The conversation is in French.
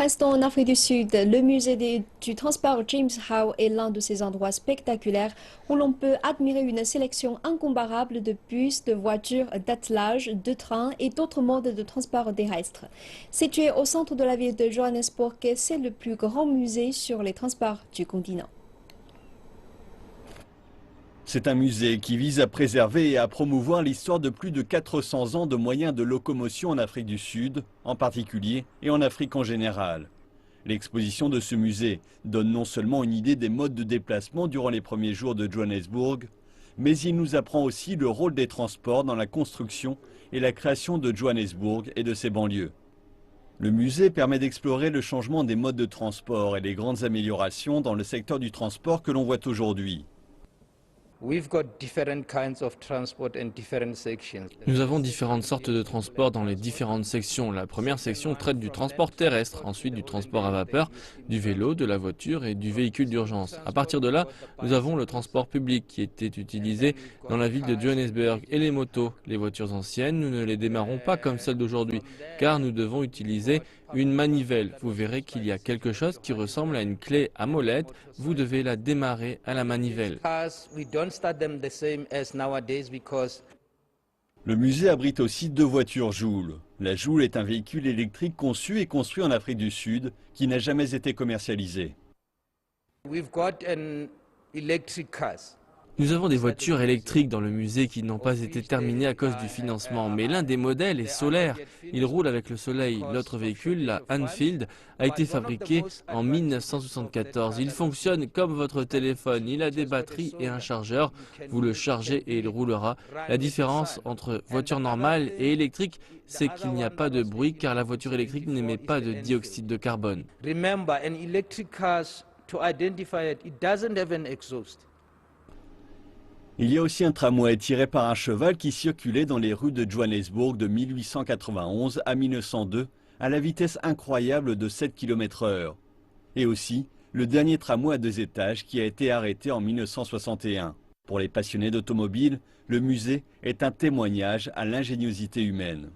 Restons en Afrique du Sud. Le musée du transport James Howe est l'un de ces endroits spectaculaires où l'on peut admirer une sélection incomparable de bus, de voitures, d'attelages, de trains et d'autres modes de transport terrestre. Situé au centre de la ville de Johannesburg, c'est le plus grand musée sur les transports du continent. C'est un musée qui vise à préserver et à promouvoir l'histoire de plus de 400 ans de moyens de locomotion en Afrique du Sud, en particulier, et en Afrique en général. L'exposition de ce musée donne non seulement une idée des modes de déplacement durant les premiers jours de Johannesburg, mais il nous apprend aussi le rôle des transports dans la construction et la création de Johannesburg et de ses banlieues. Le musée permet d'explorer le changement des modes de transport et les grandes améliorations dans le secteur du transport que l'on voit aujourd'hui. Nous avons différentes sortes de transports dans les différentes sections. La première section traite du transport terrestre, ensuite du transport à vapeur, du vélo, de la voiture et du véhicule d'urgence. À partir de là, nous avons le transport public qui était utilisé dans la ville de Johannesburg et les motos. Les voitures anciennes, nous ne les démarrons pas comme celles d'aujourd'hui, car nous devons utiliser une manivelle. Vous verrez qu'il y a quelque chose qui ressemble à une clé à molette. Vous devez la démarrer à la manivelle. Le musée abrite aussi 2 voitures Joule. La Joule est un véhicule électrique conçu et construit en Afrique du Sud qui n'a jamais été commercialisé. Nous avons des voitures électriques dans le musée qui n'ont pas été terminées à cause du financement, mais l'un des modèles est solaire. Il roule avec le soleil. L'autre véhicule, la Anfield, a été fabriqué en 1974. Il fonctionne comme votre téléphone. Il a des batteries et un chargeur. Vous le chargez et il roulera. La différence entre voiture normale et électrique, c'est qu'il n'y a pas de bruit car la voiture électrique n'émet pas de dioxyde de carbone. Il y a aussi un tramway tiré par un cheval qui circulait dans les rues de Johannesburg de 1891 à 1902 à la vitesse incroyable de 7 km/h. Et aussi le dernier tramway à 2 étages qui a été arrêté en 1961. Pour les passionnés d'automobile, le musée est un témoignage à l'ingéniosité humaine.